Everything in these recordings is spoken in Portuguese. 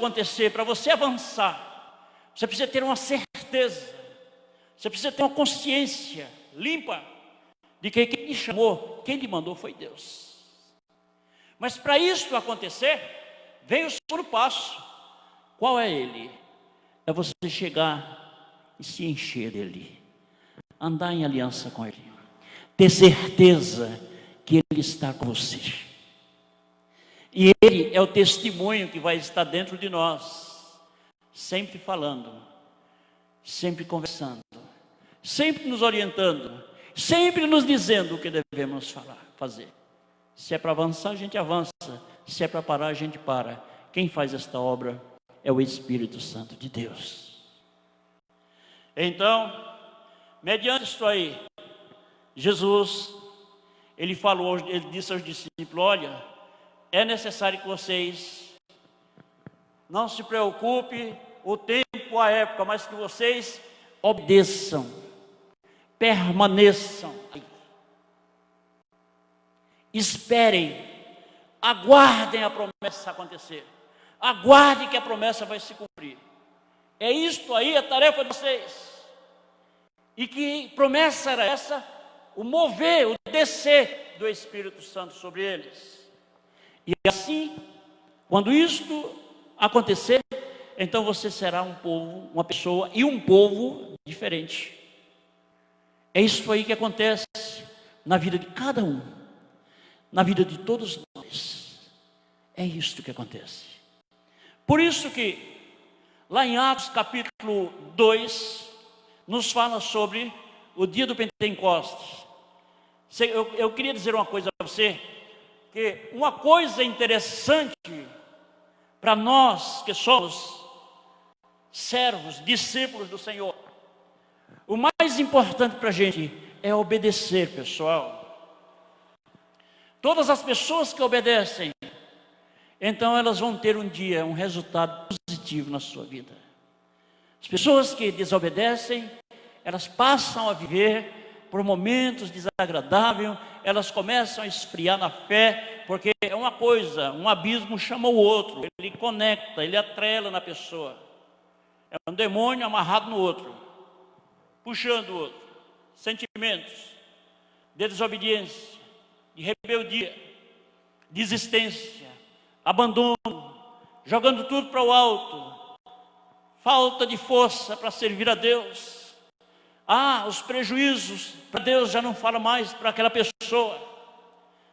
acontecer, para você avançar, você precisa ter uma certeza, você precisa ter uma consciência limpa de que quem lhe chamou, quem lhe mandou foi Deus. Mas para isso acontecer, vem o segundo passo. Qual é ele? É você chegar e se encher dele, andar em aliança com ele, ter certeza que ele está com você. E ele é o testemunho que vai estar dentro de nós, sempre falando, sempre conversando, sempre nos orientando, sempre nos dizendo o que devemos fazer. Se é para avançar, a gente avança. Se é para parar, a gente para. Quem faz esta obra é o Espírito Santo de Deus. Então, mediante isso aí, Jesus, ele disse aos discípulos: olha, é necessário que vocês não se preocupem o tempo, a época, mas que vocês obedeçam, permaneçam, esperem, aguardem a promessa acontecer, aguardem que a promessa vai se cumprir. É isto aí a tarefa de vocês. E que promessa era essa? O mover, o descer do Espírito Santo sobre eles. E assim, quando isto acontecer, então você será um povo, uma pessoa e um povo diferente. É isso aí que acontece na vida de cada um, na vida de todos nós. É isto que acontece. Por isso que lá em Atos capítulo 2, nos fala sobre o dia do Pentecostes. Eu queria dizer uma coisa para você, que uma coisa interessante para nós que somos servos, discípulos do Senhor, o mais importante para a gente é obedecer, pessoal. Todas as pessoas que obedecem, então elas vão ter um dia, um resultado positivo na sua vida. As pessoas que desobedecem, elas passam a viver por momentos desagradáveis, elas começam a esfriar na fé, porque é uma coisa, um abismo chama o outro, ele conecta, ele atrela na pessoa. É um demônio amarrado no outro, puxando o outro. Sentimentos de desobediência, de rebeldia, desistência, abandono, jogando tudo para o alto, falta de força para servir a Deus. Os prejuízos, para Deus já não fala mais para aquela pessoa.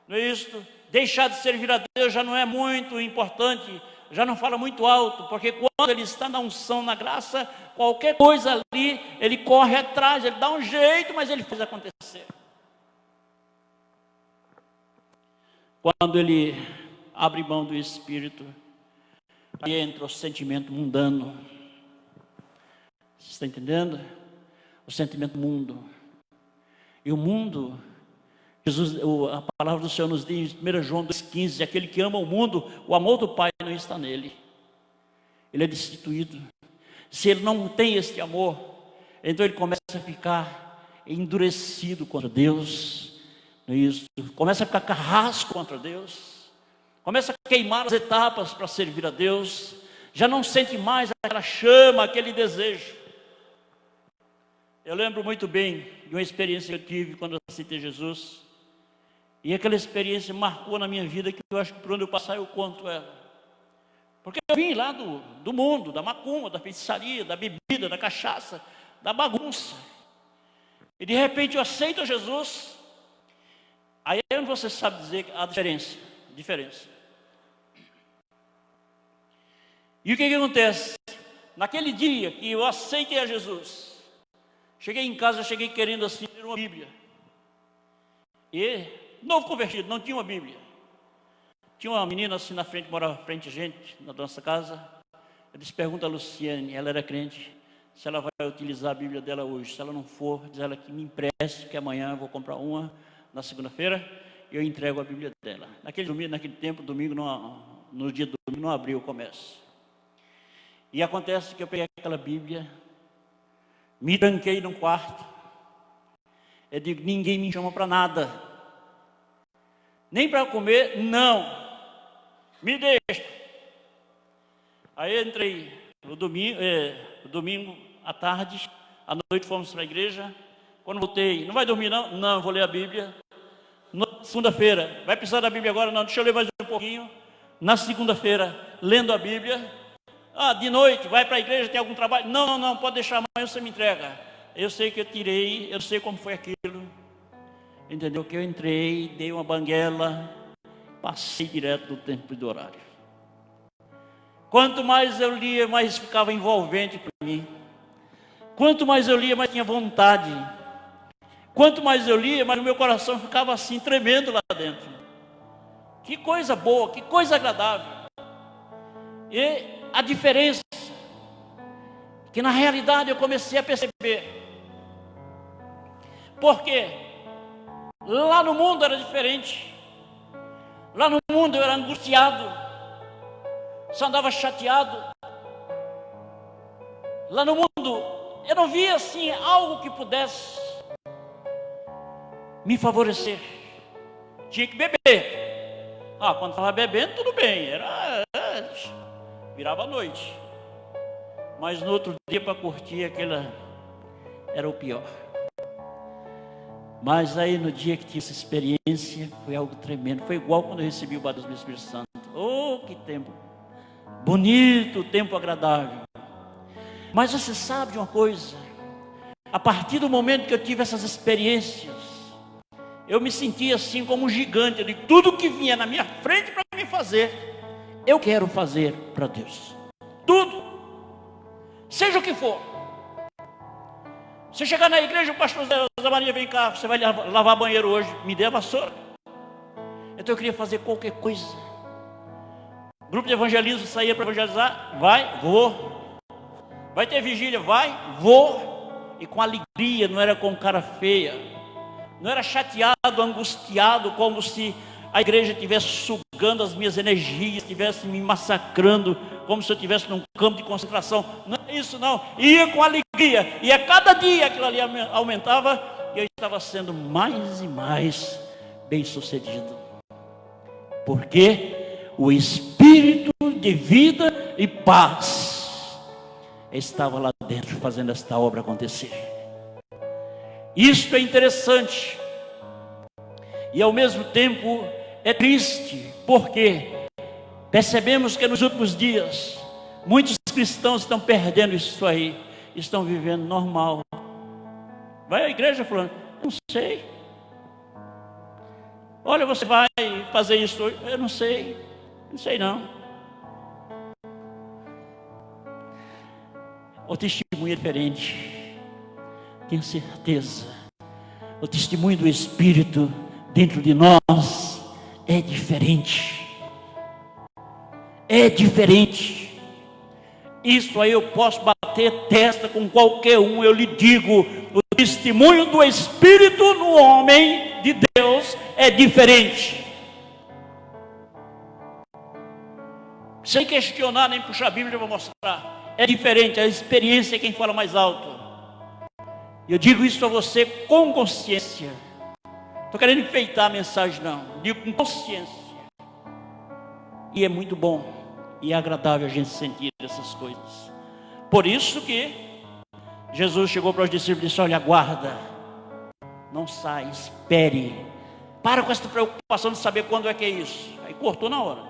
Não é isso? Deixar de servir a Deus já não é muito importante, já não fala muito alto, porque quando ele está na unção, na graça, qualquer coisa ali, ele corre atrás, ele dá um jeito, mas ele faz acontecer. Quando ele abre mão do Espírito, aí entra o sentimento mundano. Você está entendendo? O sentimento mundo. E o mundo, a palavra do Senhor nos diz em 1 João 2,15, aquele que ama o mundo, o amor do Pai não está nele. Ele é destituído. Se ele não tem este amor, então ele começa a ficar endurecido contra Deus. Não é isso? Começa a ficar carrasco contra Deus. Começa a queimar as etapas para servir a Deus. Já não sente mais aquela chama, aquele desejo. Eu lembro muito bem de uma experiência que eu tive quando eu aceitei Jesus. E aquela experiência marcou na minha vida, que eu acho que por onde eu passar eu conto ela. Porque eu vim lá do mundo, da macumba, da feitiçaria, da bebida, da cachaça, da bagunça. E de repente eu aceito Jesus. Aí você sabe dizer a diferença. E o que acontece? Naquele dia que eu aceitei a Jesus, cheguei em casa, cheguei querendo assim ler uma Bíblia. E, novo convertido, não tinha uma Bíblia. Tinha uma menina assim na frente, morava frente a gente, na nossa casa. Eu disse, pergunta a Luciane, ela era crente, se ela vai utilizar a Bíblia dela hoje. Se ela não for, diz ela que me empreste, que amanhã eu vou comprar uma, na segunda-feira, e eu entrego a Bíblia dela. Naquele tempo, domingo, no dia do domingo, não abriu o comércio. E acontece que eu peguei aquela Bíblia, me tranquei num quarto. Eu digo, ninguém me chama para nada. Nem para comer, não. Me deixa. Aí eu entrei no domingo à tarde, à noite fomos para a igreja. Quando voltei, não vai dormir não? Não, vou ler a Bíblia. Segunda-feira, vai precisar da Bíblia agora? Não, deixa eu ler mais um pouquinho. Na segunda-feira, lendo a Bíblia. De noite, vai para a igreja, tem algum trabalho? Não, pode deixar, amanhã você me entrega. Eu sei que eu tirei, eu sei como foi aquilo. Entendeu? Que eu entrei, dei uma banguela, passei direto do tempo e do horário. Quanto mais eu lia, mais ficava envolvente para mim. Quanto mais eu lia, mais tinha vontade. Quanto mais eu lia, mais o meu coração ficava assim, tremendo lá dentro. Que coisa boa, que coisa agradável. E a diferença, que na realidade eu comecei a perceber. Porque lá no mundo era diferente. Lá no mundo eu era angustiado, só andava chateado. Lá no mundo eu não via assim algo que pudesse me favorecer. Tinha que beber. Quando estava bebendo tudo bem, virava a noite. Mas no outro dia para curtir aquela era o pior. Mas aí no dia que tive essa experiência, foi algo tremendo. Foi igual quando eu recebi o batismo do Espírito Santo. Oh, que tempo bonito, tempo agradável. Mas você sabe de uma coisa? A partir do momento que eu tive essas experiências, eu me sentia assim como um gigante. De tudo que vinha na minha frente para me fazer, eu quero fazer para Deus. Tudo, seja o que for. Se chegar na igreja, o pastor Zé Maria, vem cá, você vai lavar banheiro hoje, me dê a vassoura. Então eu queria fazer qualquer coisa. Grupo de evangelismo, saía para evangelizar, vai, vou. Vai ter vigília, vai, vou. E com alegria, não era com cara feia. Não era chateado, angustiado, como se a igreja estivesse sugando as minhas energias, estivesse me massacrando, como se eu estivesse num campo de concentração. Não é isso não, ia com alegria, e a cada dia aquilo ali aumentava, e eu estava sendo mais e mais bem sucedido, porque o Espírito de vida e paz estava lá dentro, fazendo esta obra acontecer. Isto é interessante, e ao mesmo tempo é triste, porque percebemos que nos últimos dias muitos cristãos estão perdendo isso aí, estão vivendo normal. Vai à igreja falando, não sei. Olha, você vai fazer isso hoje? Eu não sei não. O testemunho é diferente, tenho certeza. O testemunho do Espírito dentro de nós é diferente. É diferente. Isso aí eu posso bater testa com qualquer um. Eu lhe digo, o testemunho do Espírito no homem de Deus é diferente. Sem questionar nem puxar a Bíblia, eu vou mostrar. É diferente, a experiência é quem fala mais alto. Eu digo isso a você com consciência. Estou querendo enfeitar a mensagem não, digo com consciência. E é muito bom e é agradável a gente sentir essas coisas. Por isso que Jesus chegou para os discípulos e disse, olha, aguarda, não sai, espere, para com essa preocupação de saber quando é que é isso. Aí cortou na hora.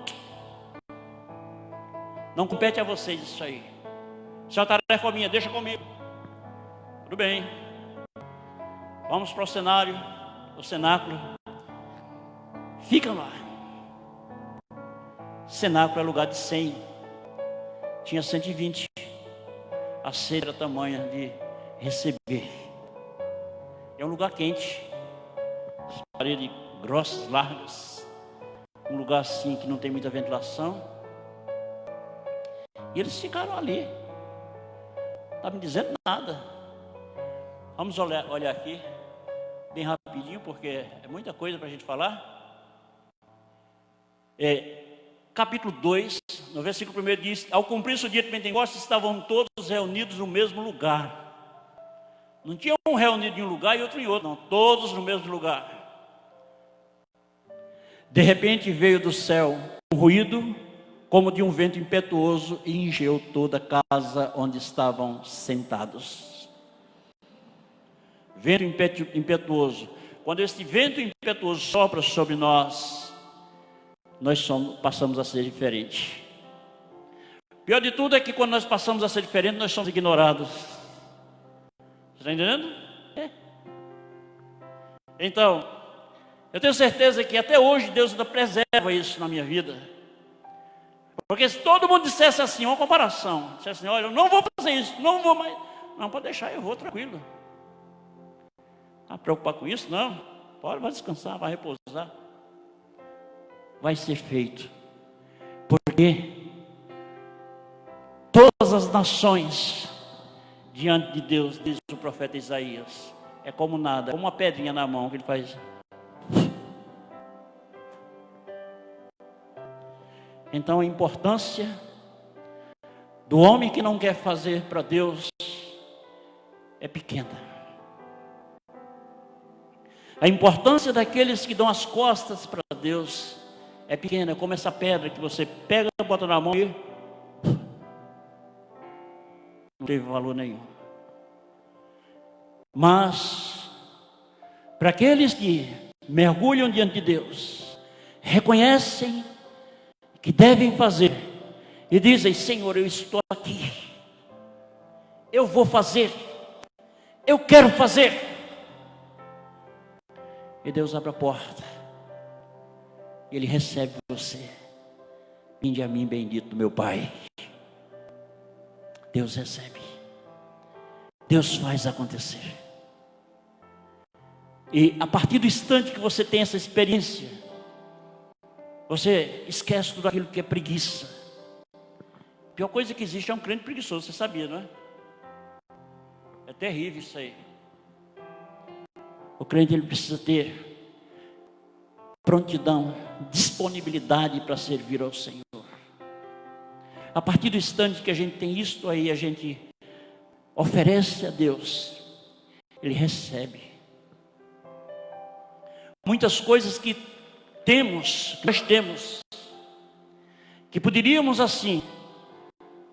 Não compete a vocês isso aí. Isso é uma tarefa minha, deixa comigo. Tudo bem. Vamos para o cenário, o cenáculo. Fica lá. Cenáculo é lugar de 100. Tinha 120. A sede era tamanha de receber. É um lugar quente. Paredes grossas, largas. Um lugar assim que não tem muita ventilação. E eles ficaram ali. Não estava me dizendo nada. Vamos olhar aqui. Bem rapidinho, porque é muita coisa para a gente falar. Capítulo 2, no versículo 1 diz, ao cumprir-se o dia de Pentecostes, estavam todos reunidos no mesmo lugar. Não tinha um reunido em um lugar e outro em outro, não, todos no mesmo lugar. De repente veio do céu um ruído como de um vento impetuoso, e encheu toda a casa onde estavam sentados. Vento impetuoso. Quando este vento impetuoso sopra sobre nós, passamos a ser diferentes. Pior de tudo é que quando nós passamos a ser diferentes, nós somos ignorados. Você está entendendo? É. Então, eu tenho certeza que até hoje Deus ainda preserva isso na minha vida. Porque se todo mundo dissesse assim, uma comparação, dissesse assim, olha, eu não vou fazer isso, não vou mais. Não, pode deixar, eu vou tranquilo. Está preocupado com isso? Não. Pode, vai descansar, vai repousar. Vai ser feito. Porque todas as nações diante de Deus, diz o profeta Isaías, é como nada, como uma pedrinha na mão que ele faz. Então a importância do homem que não quer fazer para Deus é pequena. A importância daqueles que dão as costas para Deus é pequena, como essa pedra que você pega, bota na mão e não teve valor nenhum. Mas para aqueles que mergulham diante de Deus, reconhecem que devem fazer e dizem, Senhor, eu estou aqui, eu vou fazer, eu quero fazer. E Deus abre a porta, Ele recebe você. Vinde a mim, bendito meu Pai. Deus recebe, Deus faz acontecer. E a partir do instante que você tem essa experiência, você esquece tudo aquilo que é preguiça. A pior coisa que existe é um crente preguiçoso, você sabia, não é? É terrível isso aí. O crente, ele precisa ter prontidão, disponibilidade para servir ao Senhor. A partir do instante que a gente tem isto aí, a gente oferece a Deus, Ele recebe. Muitas coisas que nós temos, que poderíamos assim,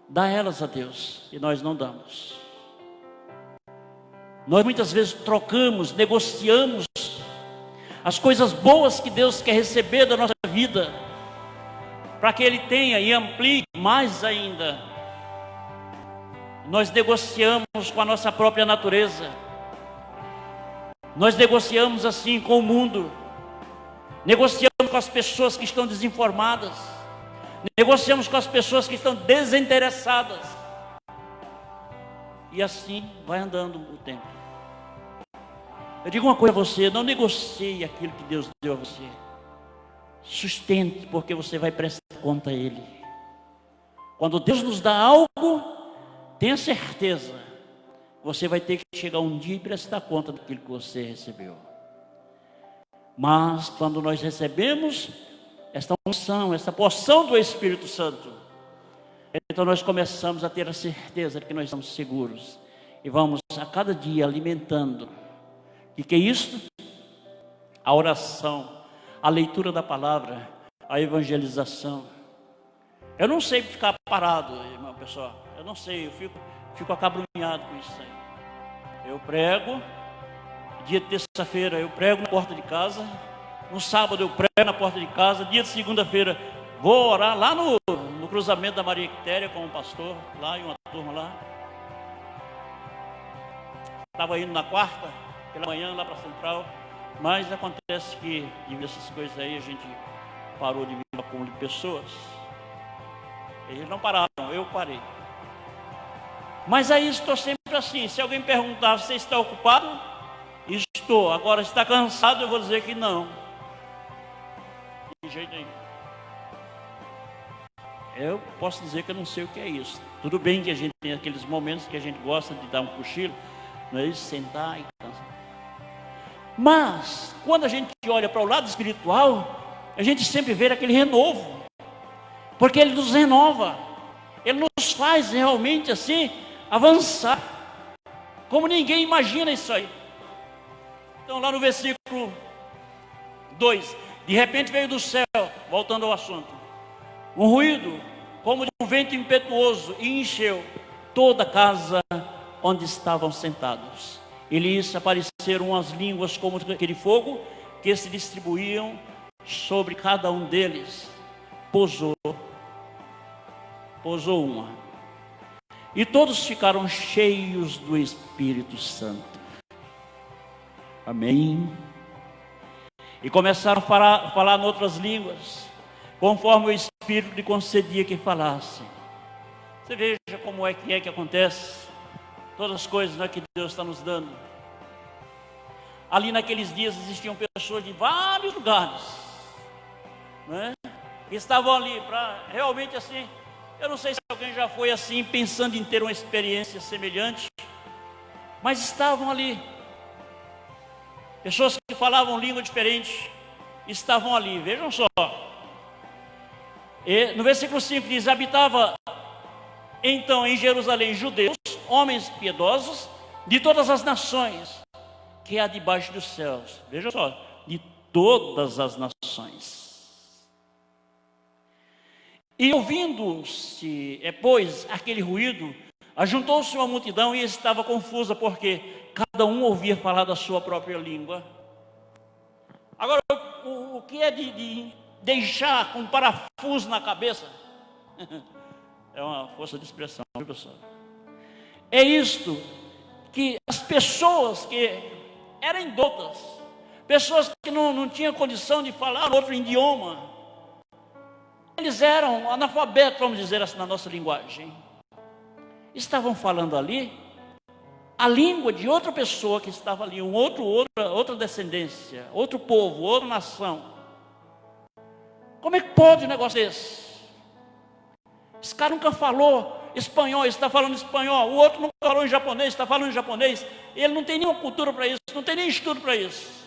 dar elas a Deus, e nós não damos. Nós muitas vezes trocamos, negociamos as coisas boas que Deus quer receber da nossa vida, para que Ele tenha e amplie mais ainda. Nós negociamos com a nossa própria natureza, nós negociamos assim com o mundo, negociamos com as pessoas que estão desinformadas, negociamos com as pessoas que estão desinteressadas, e assim vai andando o tempo. Eu digo uma coisa a você, não negocie aquilo que Deus deu a você. Sustente, porque você vai prestar conta a Ele. Quando Deus nos dá algo, tenha certeza, você vai ter que chegar um dia e prestar conta daquilo que você recebeu. Mas quando nós recebemos esta unção, esta porção do Espírito Santo, então nós começamos a ter a certeza de que nós estamos seguros. E vamos a cada dia alimentando. E que é isso? A oração, a leitura da palavra, a evangelização. Eu não sei ficar parado, irmão, pessoal. Eu não sei, eu fico acabrunhado com isso aí. Eu prego, dia de terça-feira eu prego na porta de casa. No sábado eu prego na porta de casa. Dia de segunda-feira vou orar lá no cruzamento da Maria Quitéria com um pastor, lá e uma turma lá. Estava indo na quarta, pela manhã lá para a Central, mas acontece que devido a essas coisas aí a gente parou de vir para o acúmulo de pessoas. Eles não pararam, eu parei. Mas aí estou sempre assim, se alguém perguntar, você está ocupado? Estou. Agora, está cansado? Eu vou dizer que não. De jeito nenhum. Eu posso dizer que eu não sei o que é isso. Tudo bem que a gente tem aqueles momentos que a gente gosta de dar um cochilo, não é isso? Sentar e cansar. Mas, quando a gente olha para o lado espiritual, a gente sempre vê aquele renovo. Porque Ele nos renova. Ele nos faz realmente assim, avançar. Como ninguém imagina isso aí. Então lá no versículo 2, de repente veio do céu, voltando ao assunto, Um ruído como de um vento impetuoso e encheu toda a casa onde estavam sentados. E lhes apareceram umas línguas como aquele fogo que se distribuíam sobre cada um deles. Pousou uma. E todos ficaram cheios do Espírito Santo. Amém. E começaram a falar em outras línguas, conforme o Espírito lhe concedia que falassem. Você veja como é que acontece. Todas as coisas, né, que Deus está nos dando. Ali naqueles dias existiam pessoas de vários lugares, né, que estavam ali para realmente assim. Eu não sei se alguém já foi assim, pensando em ter uma experiência semelhante, mas estavam ali. Pessoas que falavam língua diferente estavam ali, vejam só. E no versículo 5 diz: habitava então em Jerusalém judeus, homens piedosos de todas as nações que há debaixo dos céus. Vejam só, de todas as nações. E ouvindo-se, pois, aquele ruído, ajuntou-se uma multidão e estava confusa, porque cada um ouvia falar da sua própria língua. Agora, o que é de deixar com um parafuso na cabeça? É uma força de expressão, viu, pessoal? É isto que as pessoas que eram indoutas, pessoas que não tinham condição de falar outro idioma, eles eram analfabetos, vamos dizer assim, na nossa linguagem. Estavam falando ali a língua de outra pessoa que estava ali, outra descendência, outro povo, outra nação. Como é que pode um negócio desse? Esse cara nunca falou espanhol, está falando espanhol. O outro nunca falou em japonês, está falando em japonês. Ele não tem nenhuma cultura para isso, não tem nem estudo para isso.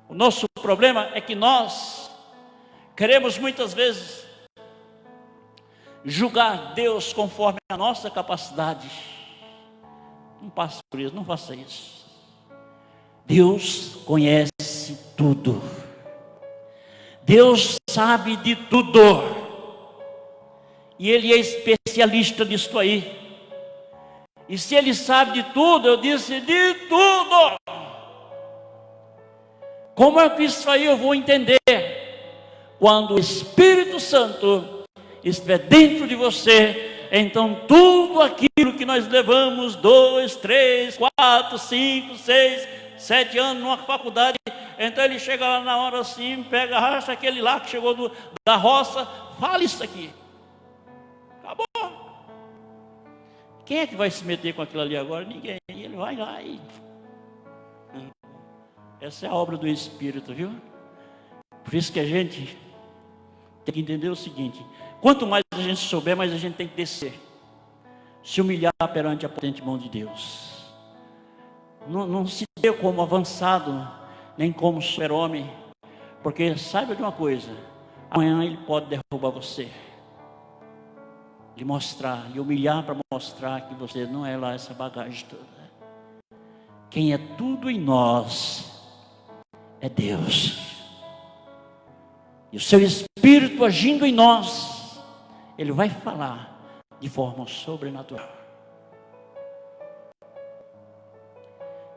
O nosso problema é que nós queremos muitas vezes julgar Deus conforme a nossa capacidade. Não passe por isso, não faça isso. Deus conhece tudo. Deus sabe de tudo. E Ele é especialista nisso aí. E se Ele sabe de tudo, eu disse de tudo. Como é que isso aí eu vou entender? Quando o Espírito Santo estiver dentro de você, então tudo aquilo que nós levamos 2, 3, 4, 5, 6, 7 anos numa faculdade, então ele chega lá na hora assim, pega, racha aquele lá que chegou da roça, fala isso aqui. Acabou. Quem é que vai se meter com aquilo ali agora? Ninguém. Ele vai lá e... Essa é a obra do Espírito, viu? Por isso que a gente tem que entender o seguinte: quanto mais a gente souber, mais a gente tem que descer, se humilhar perante a potente mão de Deus. Não se dê como avançado, nem como super-homem, porque saiba de uma coisa: amanhã ele pode derrubar você, lhe mostrar, lhe humilhar para mostrar que você não é lá essa bagagem toda. Quem é tudo em nós é Deus. E o seu Espírito agindo em nós, Ele vai falar de forma sobrenatural.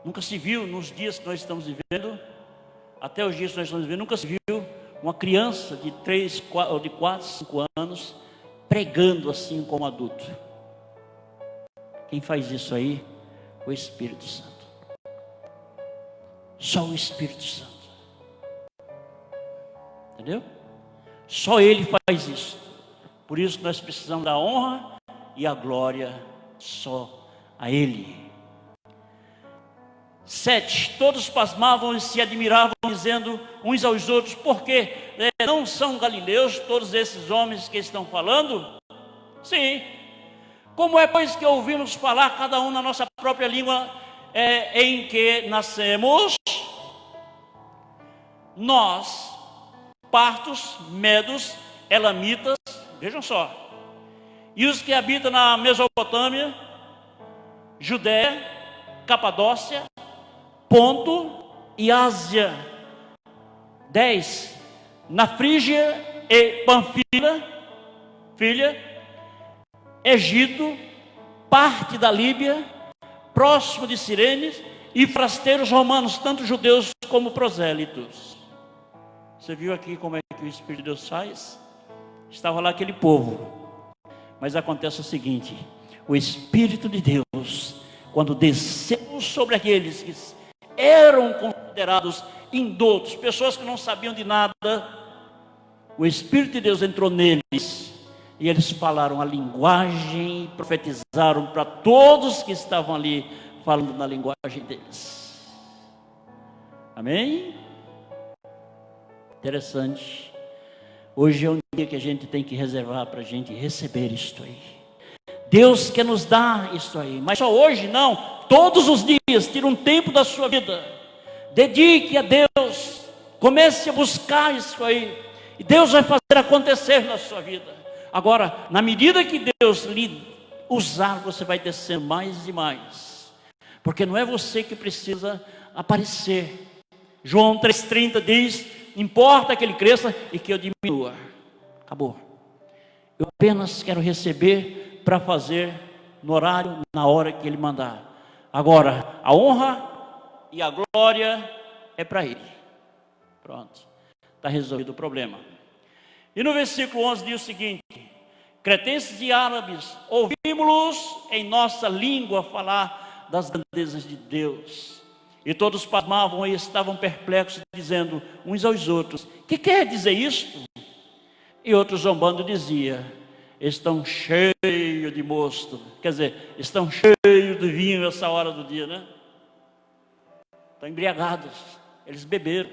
Nunca se viu nos dias que nós estamos vivendo, até os dias que nós estamos vivendo, nunca se viu uma criança de 3, ou de 4, 5 anos pregando assim como adulto. Quem faz isso aí? O Espírito Santo. Só o Espírito Santo. Entendeu? Só Ele faz isso. Por isso que nós precisamos da honra e a glória só a Ele. 7. Todos pasmavam e se admiravam, dizendo uns aos outros: porque não são galileus todos esses homens que estão falando? Sim. Como é, pois, que ouvimos falar cada um na nossa própria língua em que nascemos? Nós, partos, medos, elamitas, vejam só, e os que habitam na Mesopotâmia, Judéia, Capadócia, Ponto e Ásia. 10. Na Frígia e Panfila, filha, Egito, parte da Líbia, próximo de Cirene, e forasteiros romanos, tanto judeus como prosélitos. Você viu aqui como é que o Espírito de Deus faz? Estava lá aquele povo, mas acontece o seguinte: o Espírito de Deus, quando desceu sobre aqueles que eram considerados indoutos, pessoas que não sabiam de nada, o Espírito de Deus entrou neles, e eles falaram a linguagem, profetizaram para todos que estavam ali, falando na linguagem deles. Amém? Interessante. Hoje é um dia que a gente tem que reservar para a gente receber isto aí. Deus quer nos dar isso aí, mas só hoje não, todos os dias. Tire um tempo da sua vida, dedique a Deus, comece a buscar isso aí, e Deus vai fazer acontecer na sua vida. Agora, na medida que Deus lhe usar, você vai descendo mais e mais, porque não é você que precisa aparecer. João 3,30 diz: importa que ele cresça e que eu diminua. Acabou. Eu apenas quero receber para fazer no horário, na hora que ele mandar. Agora, a honra e a glória é para ele. Pronto, está resolvido o problema. E no versículo 11 diz o seguinte: cretenses e árabes, ouvimos-los em nossa língua falar das grandezas de Deus. E todos pasmavam e estavam perplexos, dizendo uns aos outros: que quer dizer isto? E outros zombando dizia: estão cheios de mosto. Quer dizer, estão cheios de vinho essa hora do dia, né? Estão embriagados, eles beberam.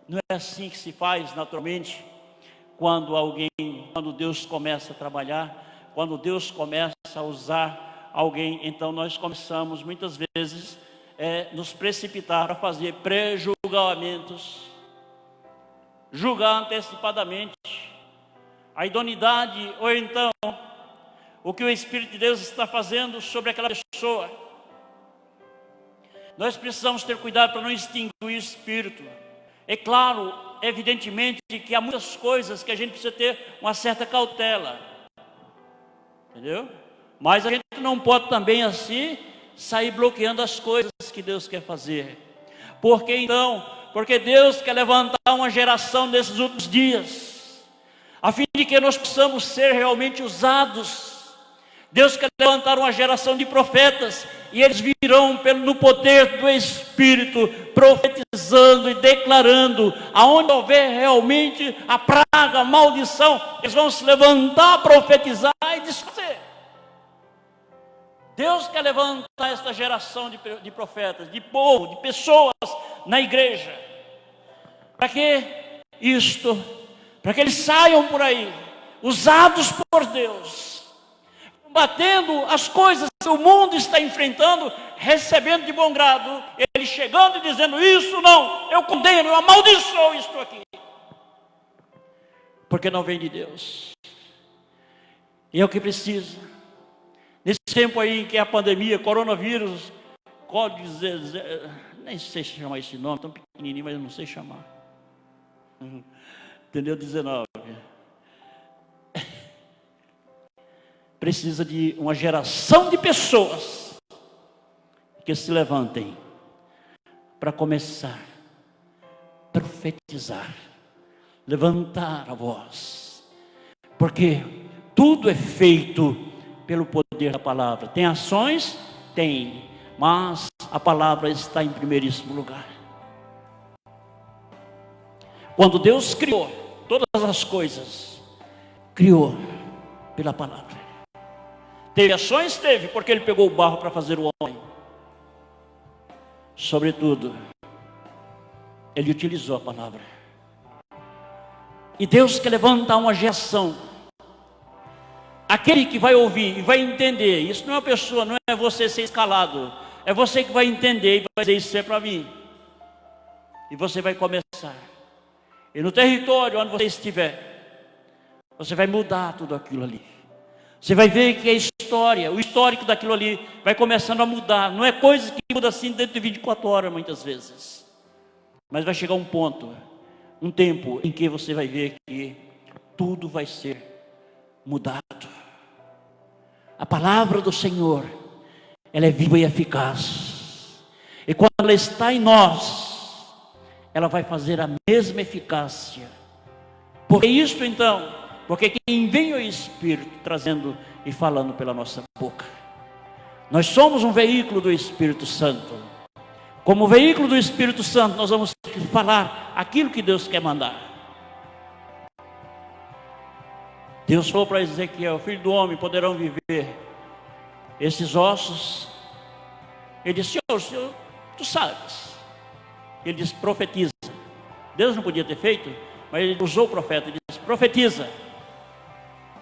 Não é assim que se faz naturalmente quando Deus começa a trabalhar, quando Deus começa a usar alguém. Então nós começamos muitas vezes nos precipitar para fazer pré-julgamentos, julgar antecipadamente a idoneidade, ou então o que o Espírito de Deus está fazendo sobre aquela pessoa. Nós precisamos ter cuidado para não extinguir o Espírito. É claro, evidentemente, que há muitas coisas que a gente precisa ter uma certa cautela, entendeu? Mas a gente não pode também assim sair bloqueando as coisas que Deus quer fazer. Porque Deus quer levantar uma geração nesses últimos dias, a fim de que nós possamos ser realmente usados. Deus quer levantar uma geração de profetas, e eles virão no poder do Espírito, profetizando e declarando. Aonde houver realmente a praga, a maldição, eles vão se levantar, profetizar e desfazer. Deus quer levantar esta geração de profetas, de povo, de pessoas na igreja. Para que isto? Para que eles saiam por aí, usados por Deus, combatendo as coisas que o mundo está enfrentando, recebendo de bom grado, ele chegando e dizendo: isso não, eu condeno, eu amaldiçoo isto aqui, porque não vem de Deus. E é o que precisa. Nesse tempo aí em que a pandemia, coronavírus, nem sei chamar esse nome, tão pequenininho, mas eu não sei chamar. Entendeu? 19. Precisa de uma geração de pessoas que se levantem para começar a profetizar, levantar a voz, porque tudo é feito pelo poder da palavra. Tem ações? Tem, mas a palavra está em primeiríssimo lugar. Quando Deus criou todas as coisas, criou pela palavra. Teve ações? Teve, porque ele pegou o barro para fazer o homem. Sobretudo, ele utilizou a palavra. E Deus quer levantar uma geração. Aquele que vai ouvir e vai entender. Isso não é uma pessoa, não é você ser escalado. É você que vai entender e vai dizer: isso é para mim. E você vai começar. E no território onde você estiver, você vai mudar tudo aquilo ali. Você vai ver que a história, o histórico daquilo ali vai começando a mudar. Não é coisa que muda assim dentro de 24 horas muitas vezes. Mas vai chegar um ponto um tempo em que você vai ver que tudo vai ser mudado. A palavra do Senhor, ela é viva e eficaz. E quando ela está em nós, ela vai fazer a mesma eficácia. Por que isto então? Porque quem vem é o Espírito trazendo e falando pela nossa boca. Nós somos um veículo do Espírito Santo. Como veículo do Espírito Santo, nós vamos falar aquilo que Deus quer mandar. Deus falou para Ezequiel: filho do homem, poderão viver esses ossos? Ele disse: Senhor, tu sabes. Ele disse: profetiza. Deus não podia ter feito, mas ele usou o profeta. Ele disse: profetiza.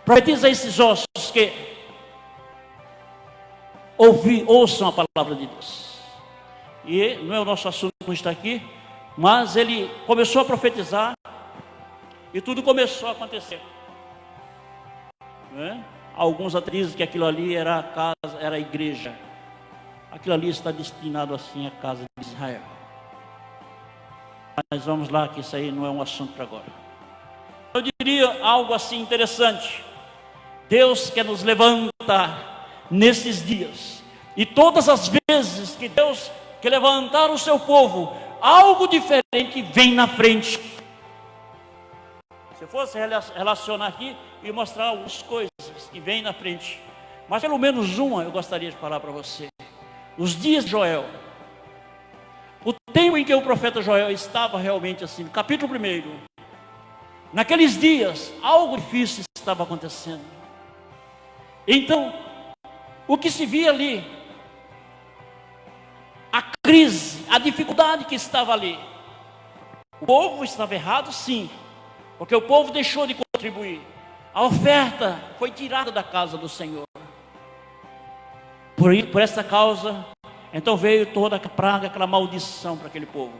Profetiza esses ossos que ouçam a palavra de Deus. E não é o nosso assunto, não está aqui, mas ele começou a profetizar e tudo começou a acontecer. Alguns atrizes que aquilo ali era a casa, era a igreja. Aquilo ali está destinado assim à casa de Israel. Mas vamos lá, que isso aí não é um assunto para agora. Eu diria algo assim interessante. Deus quer nos levantar nesses dias. E todas as vezes que Deus quer levantar o seu povo, algo diferente vem na frente. Se fosse relacionar aqui e mostrar algumas coisas que vêm na frente, mas pelo menos uma eu gostaria de falar para você. Os dias de Joel, o tempo em que o profeta Joel estava realmente assim, no capítulo 1, naqueles dias, algo difícil estava acontecendo. Então, o que se via ali, a crise, a dificuldade que estava ali, o povo estava errado, sim, porque o povo deixou de contribuir. A oferta foi tirada da casa do Senhor. Por essa causa, então veio toda a praga, aquela maldição para aquele povo.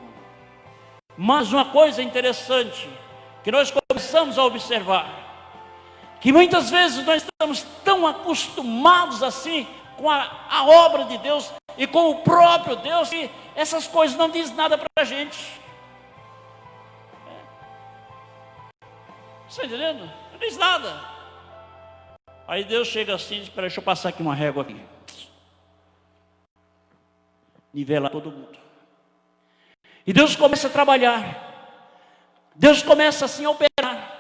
Mas uma coisa interessante, que nós começamos a observar, que muitas vezes nós estamos tão acostumados assim, com a obra de Deus, e com o próprio Deus, que essas coisas não dizem nada para a gente. Você está entendendo? Não diz nada. Aí Deus chega assim e diz: deixa eu passar aqui uma régua aqui. Nivela todo mundo. E Deus começa a trabalhar. Deus começa assim a operar.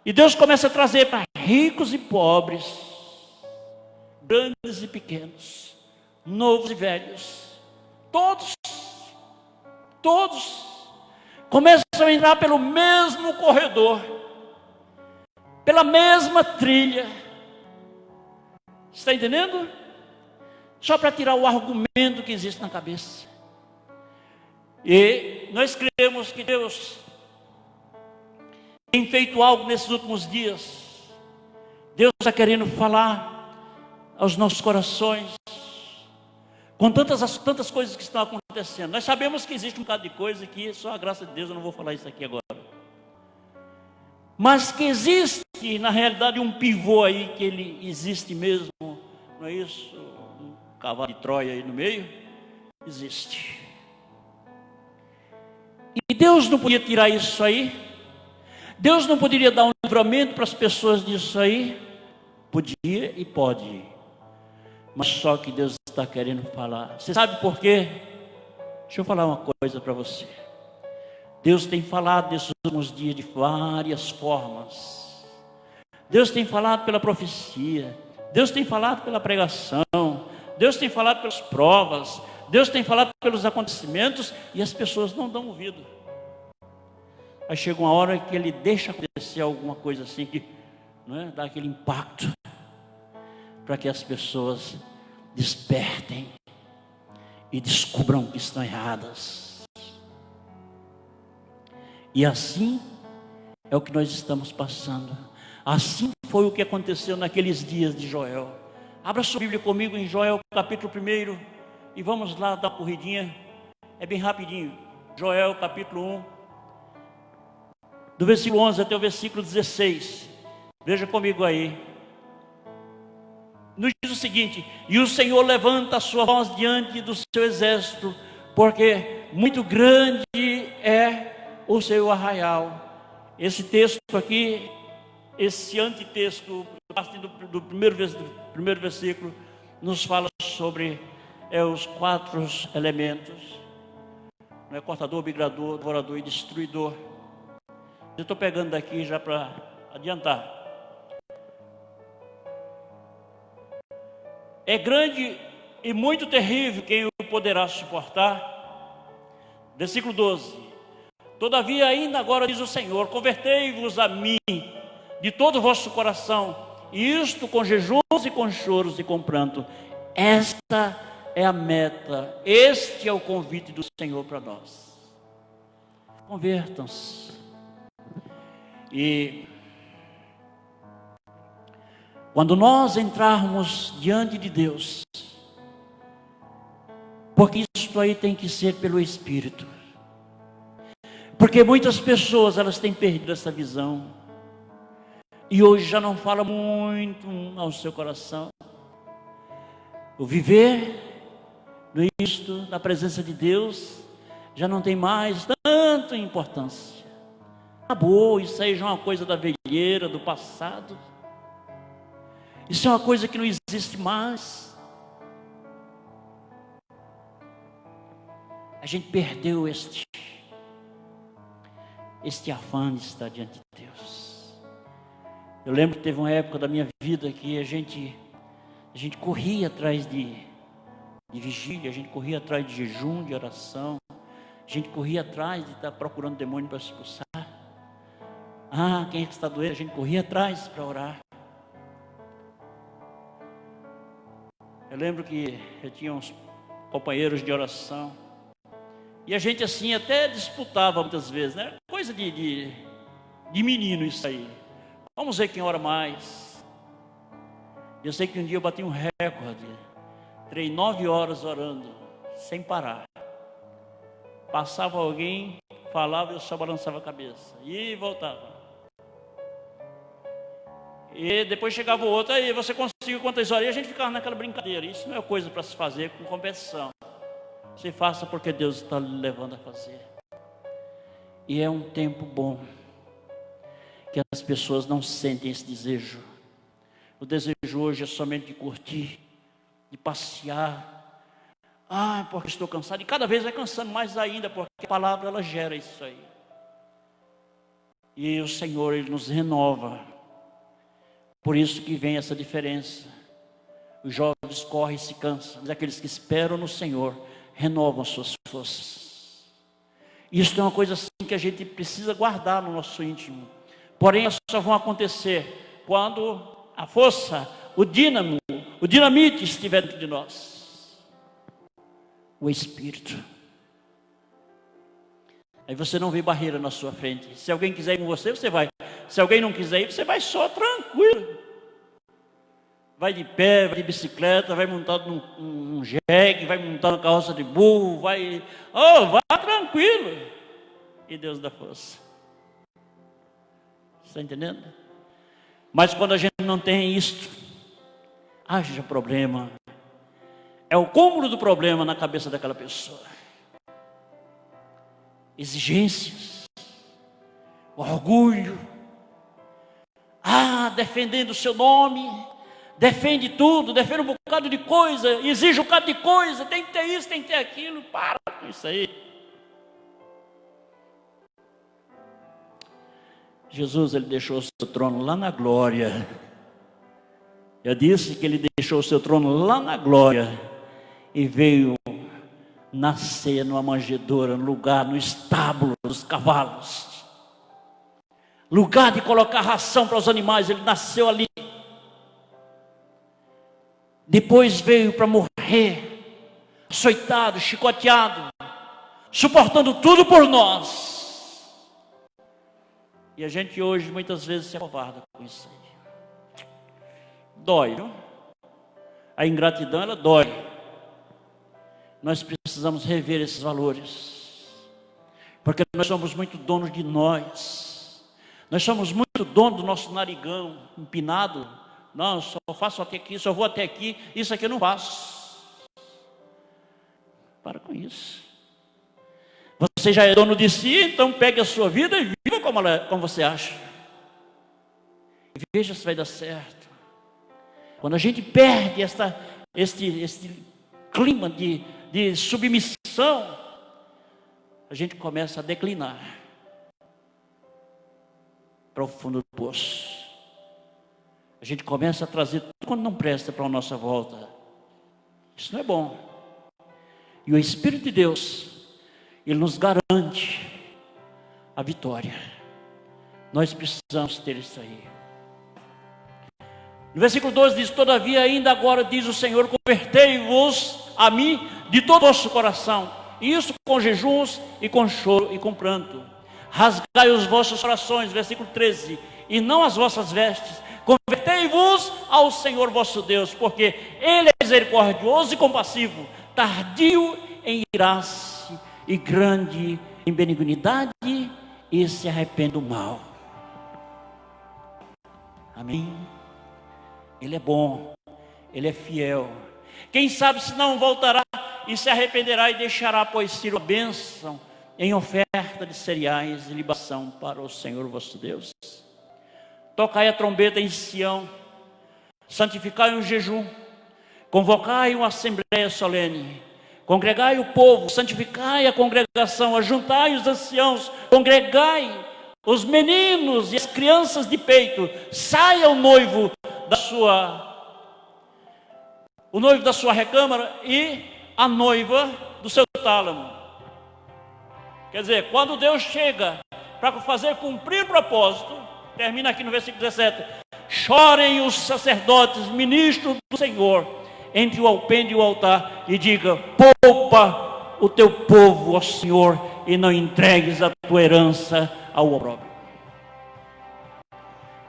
E Deus começa a trazer para ricos e pobres, grandes e pequenos, novos e velhos, todos começam a entrar pelo mesmo corredor, pela mesma trilha. Está entendendo? Só para tirar o argumento que existe na cabeça. E nós cremos que Deus tem feito algo nesses últimos dias. Deus está querendo falar aos nossos corações, com tantas coisas que estão acontecendo. Nós sabemos que existe um bocado de coisa que só a graça de Deus, eu não vou falar isso aqui agora. Mas que existe, na realidade, um pivô aí, que ele existe mesmo, não é isso? Um cavalo de Troia aí no meio, existe. E Deus não podia tirar isso aí? Deus não poderia dar um livramento para as pessoas disso aí? Podia e pode. Mas só que Deus está querendo falar. Você sabe por quê? Deixa eu falar uma coisa para você. Deus tem falado nesses últimos dias de várias formas. Deus tem falado pela profecia. Deus tem falado pela pregação. Deus tem falado pelas provas. Deus tem falado pelos acontecimentos. E as pessoas não dão ouvido. Aí chega uma hora que Ele deixa acontecer alguma coisa assim, que não é? Dá aquele impacto, para que as pessoas despertem e descubram que estão erradas. E assim é o que nós estamos passando. Assim foi o que aconteceu naqueles dias de Joel. Abra sua Bíblia comigo em Joel capítulo 1 e vamos lá dar uma corridinha. É bem rapidinho. Joel capítulo 1, do versículo 11 até o versículo 16. Veja comigo aí. Nos diz o seguinte: e o Senhor levanta a sua voz diante do seu exército, porque muito grande é o seu arraial. Esse texto aqui, esse antitexto, partindo do primeiro versículo, nos fala sobre os 4 elementos. Não é cortador, migrador, devorador e destruidor. Eu estou pegando daqui já para adiantar. É grande e muito terrível quem o poderá suportar. Versículo 12. Todavia ainda agora diz o Senhor, convertei-vos a mim de todo o vosso coração, e isto com jejuns e com choros e com pranto. Esta é a meta, este é o convite do Senhor para nós. Convertam-se. E quando nós entrarmos diante de Deus, porque isso aí tem que ser pelo Espírito, porque muitas pessoas elas têm perdido essa visão, e hoje já não fala muito ao seu coração. O viver no isto, na presença de Deus, já não tem mais tanta importância. Acabou, isso aí já é uma coisa da velheira, do passado. Isso é uma coisa que não existe mais. A gente perdeu este afã de estar diante de Deus. Eu lembro que teve uma época da minha vida que a gente corria atrás de vigília, a gente corria atrás de jejum, de oração, a gente corria atrás de estar procurando demônio para expulsar. Quem é que está doente? A gente corria atrás para orar. Eu lembro que eu tinha uns companheiros de oração, e a gente assim até disputava muitas vezes, né? Coisa de menino isso aí. Vamos ver quem ora mais. Eu sei que um dia eu bati um recorde. Treinei 9 horas orando, sem parar. Passava alguém, falava, eu só balançava a cabeça. E voltava. E depois chegava o outro, aí você conseguiu quantas horas? E a gente ficava naquela brincadeira. Isso não é coisa para se fazer com competição. Você faça porque Deus está lhe levando a fazer. E é um tempo bom, que as pessoas não sentem esse desejo. O desejo hoje é somente de curtir, de passear. Porque estou cansado. E cada vez vai cansando mais ainda, porque a palavra ela gera isso aí. E o Senhor Ele nos renova. Por isso que vem essa diferença. Os jovens correm e se cansam, mas aqueles que esperam no Senhor renovam suas forças. Isso é uma coisa assim que a gente precisa guardar no nosso íntimo. Porém, elas só vão acontecer quando a força, o dinamite estiver dentro de nós. O Espírito. Aí você não vê barreira na sua frente. Se alguém quiser ir com você, você vai. Se alguém não quiser ir, você vai só tranquilo. Vai de pé, vai de bicicleta, vai montado num jegue, vai montado na carroça de burro, vai tranquilo. E Deus dá força. Está entendendo? Mas quando a gente não tem isto, haja problema. É o cúmulo do problema na cabeça daquela pessoa. Exigências, orgulho, defendendo o seu nome, defende tudo, defende um bocado de coisa, exige um bocado de coisa, tem que ter isso, tem que ter aquilo. Para com isso aí. Jesus, Ele deixou o seu trono lá na glória. Eu disse que Ele deixou o seu trono lá na glória e veio nascer numa manjedoura, no lugar, no estábulo dos cavalos, lugar de colocar ração para os animais. Ele nasceu ali. Depois veio para morrer, açoitado, chicoteado, suportando tudo por nós. E a gente hoje muitas vezes se acovarda com isso aí. Dói, não? A ingratidão, ela dói. Nós precisamos rever esses valores, porque nós somos muito donos de nós. Nós somos muito donos do nosso narigão empinado. Não, só faço até aqui, só vou até aqui, isso aqui eu não faço. Para com isso. Você já é dono de si, então pegue a sua vida e viva como você acha. E veja se vai dar certo. Quando a gente perde este clima de submissão, a gente começa a declinar para o fundo do poço. A gente começa a trazer tudo quando não presta para a nossa volta. Isso não é bom. E o Espírito de Deus, Ele nos garante a vitória. Nós precisamos ter isso aí. No versículo 12 diz: todavia ainda agora diz o Senhor, convertei-vos a mim de todo o vosso coração, e isso com jejuns e com choro e com pranto. Rasgai os vossos corações, versículo 13, e não as vossas vestes. Convertei-vos ao Senhor vosso Deus, porque Ele é misericordioso e compassivo, tardio em irar-se e grande em benignidade, e se arrepende do mal. Amém? Ele é bom, Ele é fiel. Quem sabe se não voltará e se arrependerá e deixará, pois, ser a bênção em oferta de cereais e libação para o Senhor vosso Deus. Tocai a trombeta em Sião, santificai um jejum, convocai uma assembleia solene, congregai o povo, santificai a congregação, ajuntai os anciãos, congregai os meninos e as crianças de peito. Saia o noivo da sua recâmara e a noiva do seu tálamo. Quer dizer, quando Deus chega para fazer cumprir o propósito, termina aqui no versículo 17: chorem os sacerdotes, ministros do Senhor, entre o alpendre e o altar, e diga: poupa o teu povo, ó Senhor, e não entregues a tua herança ao opróbrio.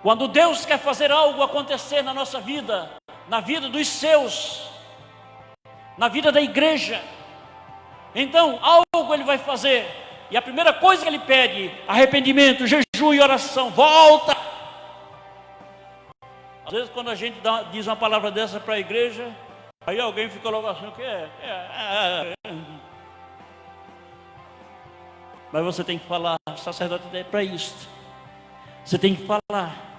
Quando Deus quer fazer algo acontecer na nossa vida, na vida dos seus, na vida da igreja, então algo Ele vai fazer, e a primeira coisa que Ele pede: arrependimento, jejum e oração. Volta! Às vezes quando a gente diz uma palavra dessa para a igreja, aí alguém fica logo assim: o que é? Mas você tem que falar, o sacerdote é para isso. Você tem que falar.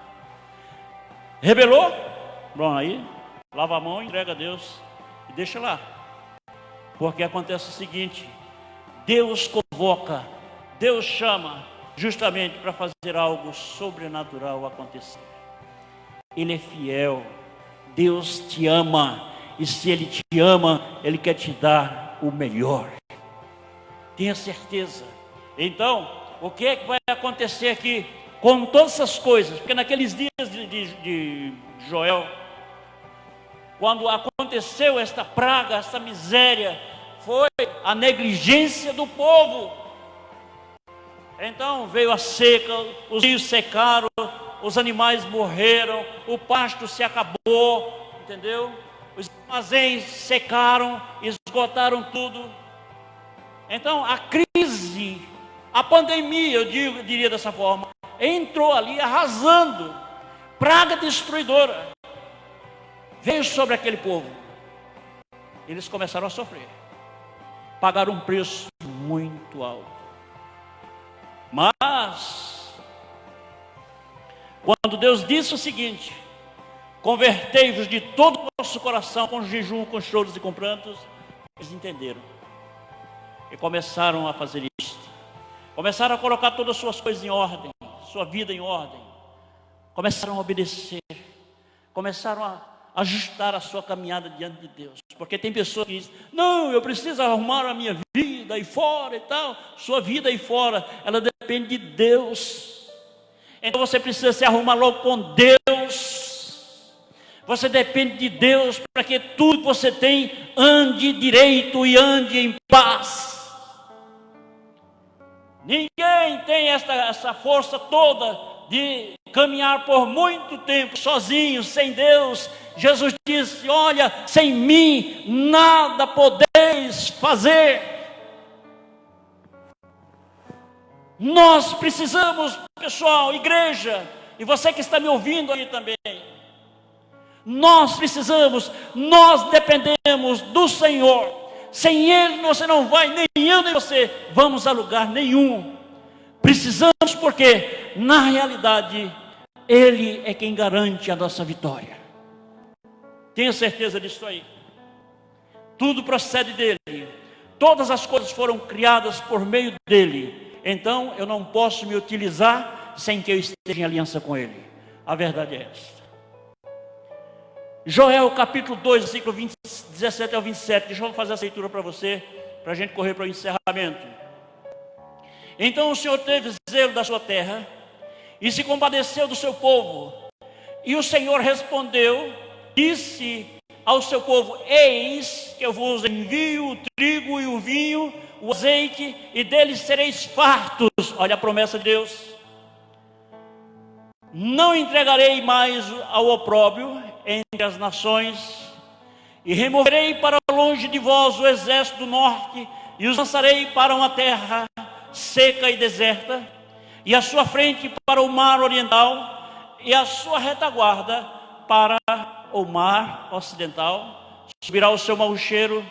Rebelou? Bom, aí lava a mão, entrega a Deus e deixa lá. Porque acontece o seguinte: Deus convoca, Deus chama justamente para fazer algo sobrenatural acontecer. Ele é fiel, Deus te ama, e se Ele te ama, Ele quer te dar o melhor. Tenha certeza. Então, o que é que vai acontecer aqui com todas essas coisas? Porque naqueles dias de Joel, quando aconteceu esta praga, esta miséria, foi a negligência do povo. Então veio a seca, os rios secaram, os animais morreram, o pasto se acabou, entendeu? Os armazéns secaram, esgotaram tudo. Então a crise, a pandemia, eu diria dessa forma, entrou ali arrasando, praga destruidora, veio sobre aquele povo. Eles começaram a sofrer, pagaram um preço muito alto. Mas quando Deus disse o seguinte: convertei-vos de todo o vosso coração, com jejum, com choros e com prantos, eles entenderam e começaram a fazer isso. Começaram a colocar todas as suas coisas em ordem, sua vida em ordem. Começaram a obedecer, começaram a ajustar a sua caminhada diante de Deus. Porque tem pessoas que dizem: não, eu preciso arrumar a minha vida aí fora e tal. Sua vida aí fora, ela depende de Deus. Então você precisa se arrumar logo com Deus. Você depende de Deus para que tudo que você tem ande direito e ande em paz. Ninguém tem essa força toda de caminhar por muito tempo sozinho, sem Deus. Jesus disse: olha, sem mim nada podeis fazer. Nós precisamos, pessoal, igreja, e você que está me ouvindo aí também, nós precisamos, nós dependemos do Senhor. Sem Ele você não vai, nem eu nem você vamos a lugar nenhum. Precisamos, porque na realidade Ele é quem garante a nossa vitória. Tenha certeza disso aí. Tudo procede dele. Todas as coisas foram criadas por meio dele. Então eu não posso me utilizar sem que eu esteja em aliança com Ele. A verdade é esta. Joel capítulo 2, versículo 17 ao 27. Deixa eu fazer essa leitura para você, para a gente correr para o encerramento. Então o Senhor teve zelo da sua terra e se compadeceu do seu povo. E o Senhor respondeu, disse ao seu povo: eis que eu vos envio o trigo e o vinho, o azeite, e deles sereis fartos. Olha a promessa de Deus. Não entregarei mais ao opróbrio entre as nações, e removerei para longe de vós o exército do norte, e os lançarei para uma terra seca e deserta, e a sua frente para o mar oriental, e a sua retaguarda para o mar ocidental. Subirá o seu mau cheiro,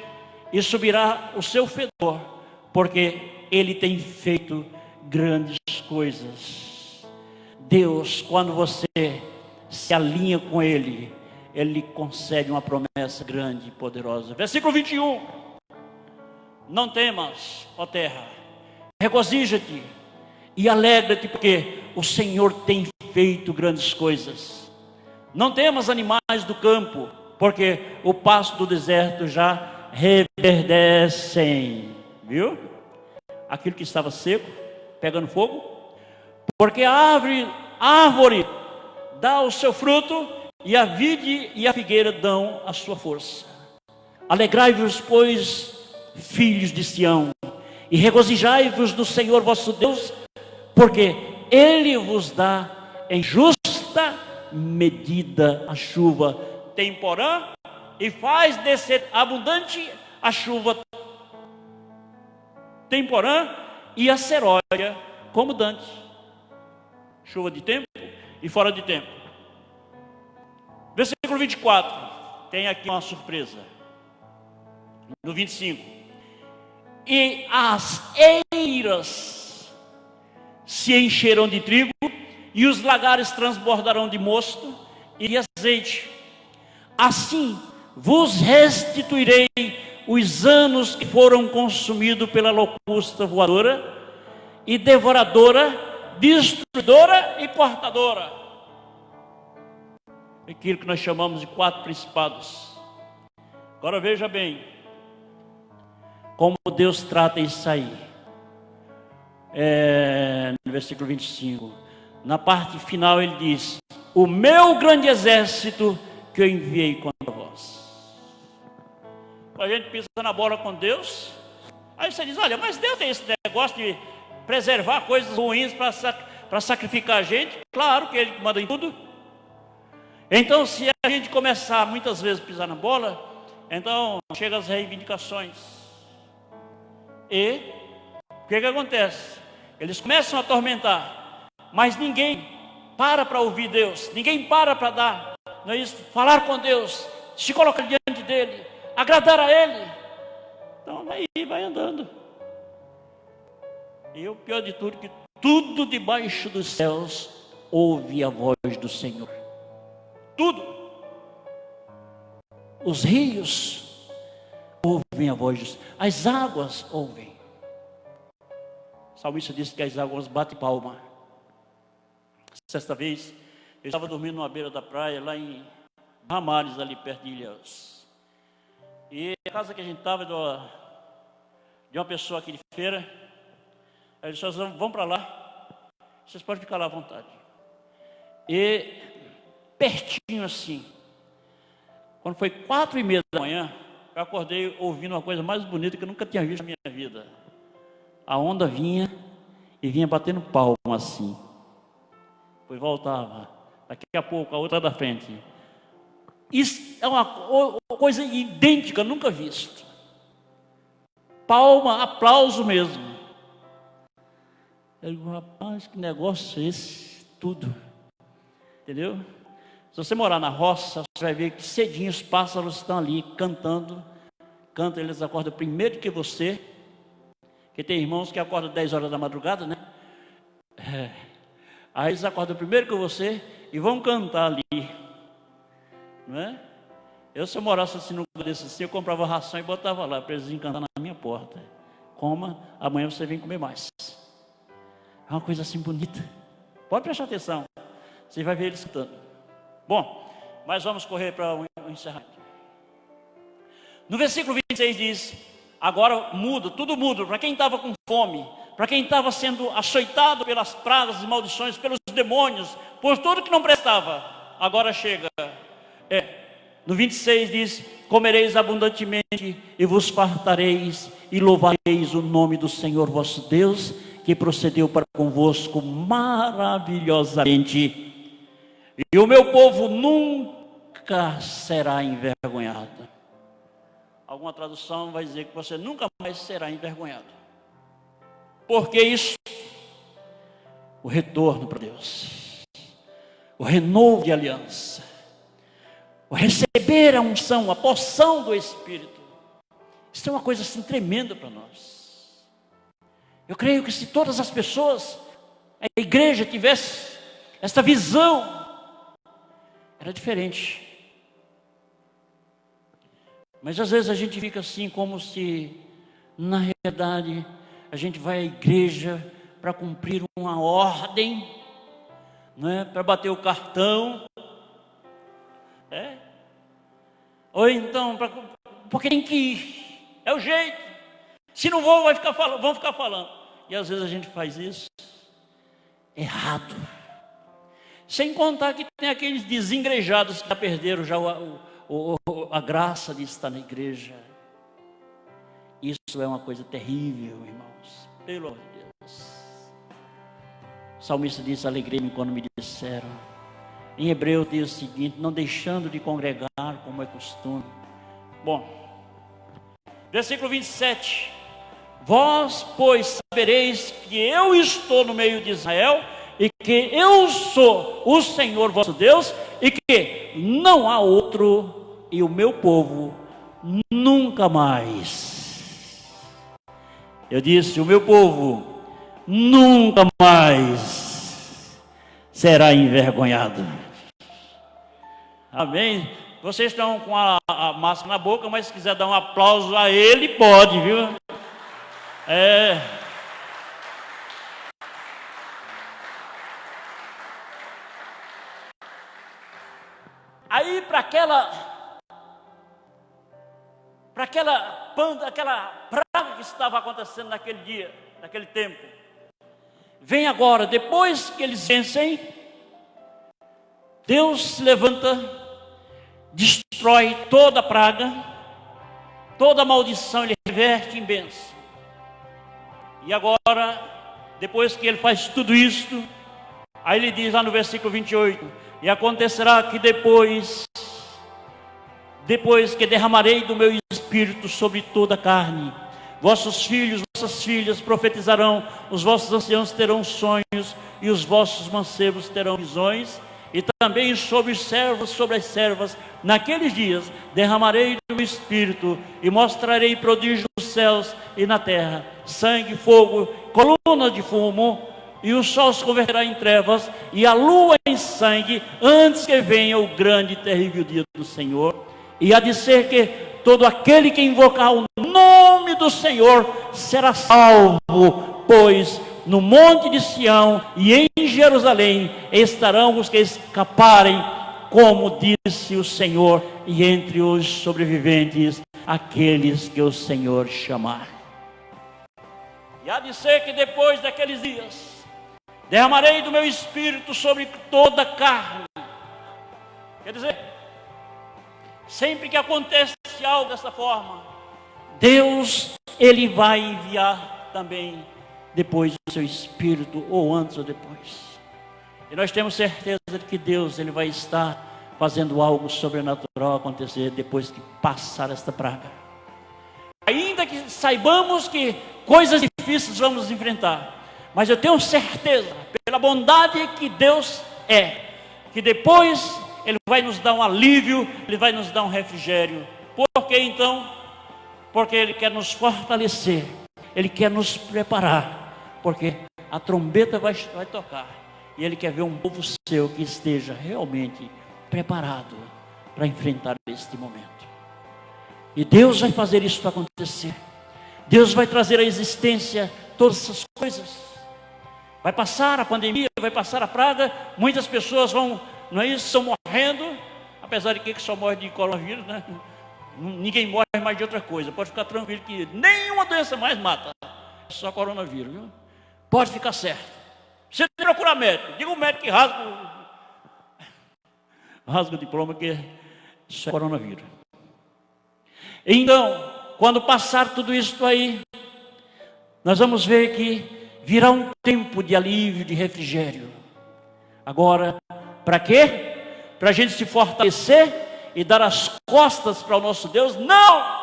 e subirá o seu fedor, porque Ele tem feito grandes coisas. Deus, quando você se alinha com Ele, Ele lhe concede uma promessa grande e poderosa. Versículo 21. Não temas, ó terra, regozija-te e alegra-te, porque o Senhor tem feito grandes coisas. Não temas, animais do campo, porque o pasto do deserto já reverdecem. Viu? Aquilo que estava seco, pegando fogo. Porque a árvore dá o seu fruto, e a vide e a figueira dão a sua força. Alegrai-vos, pois, filhos de Sião, e regozijai-vos do Senhor vosso Deus, porque Ele vos dá em justa medida a chuva temporã, e faz descer abundante a chuva temporã e a seróia como dantes. Chuva de tempo e fora de tempo. Versículo 24. Tem aqui uma surpresa. No 25. E as eiras se encherão de trigo, e os lagares transbordarão de mosto e de azeite. Assim vos restituirei os anos que foram consumidos pela locusta voadora e devoradora, destruidora e cortadora. Aquilo que nós chamamos de 4 principados. Agora veja bem como Deus trata isso aí. No versículo 25, na parte final ele diz: o meu grande exército que eu enviei contra vós. A gente pisa na bola com Deus, aí você diz: olha, mas Deus tem esse negócio de preservar coisas ruins para sacrificar a gente. Claro que Ele manda em tudo. Então, se a gente começar muitas vezes a pisar na bola, então chega as reivindicações. E o que acontece? Eles começam a atormentar, mas ninguém para ouvir Deus, ninguém para dar, não é isso? Falar com Deus, se colocar diante dEle, agradar a Ele. Então vai andando. E o pior de tudo, que tudo debaixo dos céus ouve a voz do Senhor. Tudo. Os rios ouvem a voz do Senhor. As águas ouvem. O salmista disse que as águas batem palma. Certa vez, eu estava dormindo numa beira da praia, lá em Ramares, ali perto de Ilhéus. E a casa que a gente estava de uma pessoa aqui de Feira. Aí eles falaram: vão para lá, vocês podem ficar lá à vontade. E pertinho assim, quando foi 4:30 da manhã, eu acordei ouvindo uma coisa mais bonita que eu nunca tinha visto na minha vida. A onda vinha e vinha batendo palma assim, depois voltava, daqui a pouco a outra da frente. Isso é uma coisa idêntica, nunca visto. Palma, aplauso mesmo. Eu digo: rapaz, que negócio é esse? Tudo. Entendeu? Se você morar na roça, você vai ver que cedinho os pássaros estão ali cantando, cantam, eles acordam primeiro que você, que tem irmãos que acordam 10 horas da madrugada, né? Aí eles acordam primeiro que você e vão cantar ali, não é? Se eu morasse assim no lugar desse assim, eu comprava ração e botava lá para eles irem cantar na minha porta. Coma, amanhã você vem comer mais. É uma coisa assim bonita. Pode prestar atenção, você vai ver eles cantando. Bom, mas vamos correr para o encerramento. No versículo 26 diz: agora muda, tudo muda. Para quem estava com fome, para quem estava sendo açoitado pelas pragas e maldições, pelos demônios, por tudo que não prestava, agora chega. No 26 diz: comereis abundantemente e vos fartareis e louvareis o nome do Senhor vosso Deus, que procedeu para convosco maravilhosamente, e o meu povo nunca será envergonhado. Alguma tradução vai dizer que você nunca mais será envergonhado. Porque isso, o retorno para Deus, o renovo de aliança, o receber a unção, a porção do Espírito, isso é uma coisa assim tremenda para nós. Eu creio que se todas as pessoas, a igreja tivesse esta visão, era diferente. Mas às vezes a gente fica assim como se, na realidade, a gente vai à igreja para cumprir uma ordem, né? Para bater o cartão, ou então, porque tem que ir, é o jeito. Se não vou, vão ficar falando. E às vezes a gente faz isso errado. Sem contar que tem aqueles desengrejados que já perderam já a graça de estar na igreja. Isso é uma coisa terrível, irmãos. Pelo amor de Deus. O salmista disse: alegrei-me quando me disseram. Em Hebreu diz o seguinte: não deixando de congregar como é costume. Bom, versículo 27. Vós, pois, sabereis que eu estou no meio de Israel, e que eu sou o Senhor vosso Deus, e que não há outro, e o meu povo nunca mais. Eu disse: o meu povo nunca mais será envergonhado. Amém? Vocês estão com a máscara na boca, mas se quiser dar um aplauso a ele, pode, viu? Aí para aquela praga que estava acontecendo naquele dia, naquele tempo, vem agora, depois que eles vencem, Deus se levanta, destrói toda a praga, toda a maldição, ele reverte em bênção. E agora, depois que ele faz tudo isso, aí ele diz lá no versículo 28, e acontecerá que depois que derramarei do meu espírito sobre toda a carne, vossos filhos, vossas filhas profetizarão, os vossos anciãos terão sonhos, e os vossos mancebos terão visões, e também sobre os servos, sobre as servas, naqueles dias derramarei do meu espírito, e mostrarei prodígios nos céus e na terra, sangue, fogo, coluna de fumo, e o sol se converterá em trevas, e a lua em sangue, antes que venha o grande e terrível dia do Senhor. E há de ser que todo aquele que invocar o nome do Senhor será salvo, pois no monte de Sião e em Jerusalém estarão os que escaparem, como disse o Senhor, e entre os sobreviventes, aqueles que o Senhor chamar. E há de ser que depois daqueles dias, derramarei do meu espírito sobre toda a carne. Quer dizer, sempre que acontece algo dessa forma, Deus, Ele vai enviar também depois do seu espírito, ou antes ou depois. E nós temos certeza de que Deus, Ele vai estar fazendo algo sobrenatural acontecer depois que passar esta praga. Ainda que saibamos que coisas difíceis vamos enfrentar, mas eu tenho certeza, pela bondade que Deus é, que depois Ele vai nos dar um alívio, Ele vai nos dar um refrigério. Porque então, porque Ele quer nos fortalecer, Ele quer nos preparar, porque a trombeta vai tocar, e Ele quer ver um povo seu que esteja realmente preparado para enfrentar este momento. E Deus vai fazer isso acontecer. Deus vai trazer à existência todas essas coisas. Vai passar a pandemia, vai passar a praga, muitas pessoas vão, não é isso, estão morrendo, apesar de que só morre de coronavírus, né? Ninguém morre mais de outra coisa. Pode ficar tranquilo que nenhuma doença mais mata, é só coronavírus, viu? Pode ficar certo. Você tem que procurar médico, diga o médico que rasga o diploma, que isso é coronavírus. Então, quando passar tudo isso aí, nós vamos ver que virá um tempo de alívio, de refrigério. Agora, para quê? Para a gente se fortalecer e dar as costas para o nosso Deus? Não!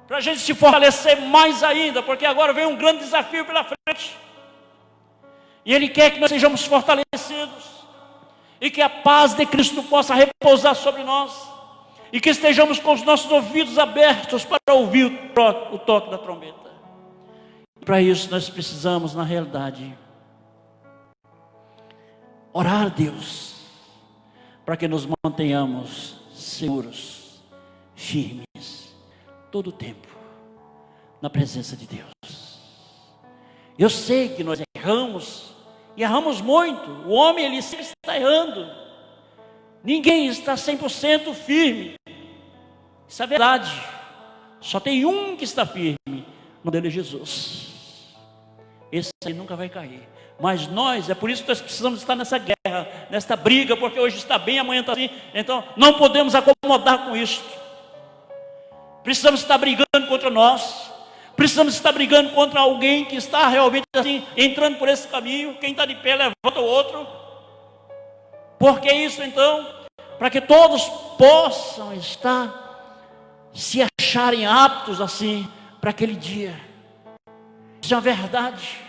Para a gente se fortalecer mais ainda, porque agora vem um grande desafio pela frente. E Ele quer que nós sejamos fortalecidos, e que a paz de Cristo possa repousar sobre nós, e que estejamos com os nossos ouvidos abertos para ouvir o toque da trombeta. E para isso nós precisamos, na realidade, orar a Deus, para que nos mantenhamos seguros, firmes, todo o tempo, na presença de Deus. Eu sei que nós erramos, e erramos muito. O homem, ele sempre está errando. Ninguém está 100% firme. Isso é verdade. Só tem um que está firme, o nome dele é Jesus. Esse aí nunca vai cair. Mas nós, é por isso que nós precisamos estar nessa guerra, nessa briga, porque hoje está bem, amanhã está assim. Então, não podemos acomodar com isso. Precisamos estar brigando contra nós. Precisamos estar brigando contra alguém que está realmente assim, entrando por esse caminho. Quem está de pé, levanta o outro. Por que isso então? Para que todos possam se acharem aptos assim, para aquele dia. Isso é uma verdade.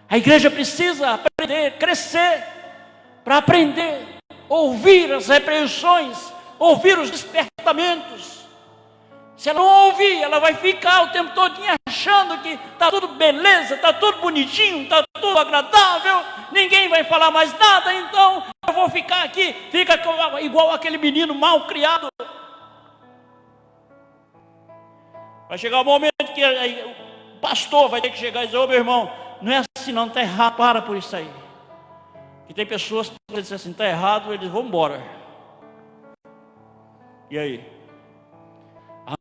A igreja precisa aprender, crescer, para aprender, ouvir as repreensões, ouvir os despertamentos. Se ela não ouvir, ela vai ficar o tempo todo achando que está tudo beleza, está tudo bonitinho, está tudo agradável, ninguém vai falar mais nada, então eu vou ficar aqui, fica igual aquele menino mal criado. Vai chegar o momento que o pastor vai ter que chegar e dizer: ô meu irmão, não é assim não, está errado, para por isso aí. E tem pessoas que dizem assim, está errado, eles vão embora. E aí?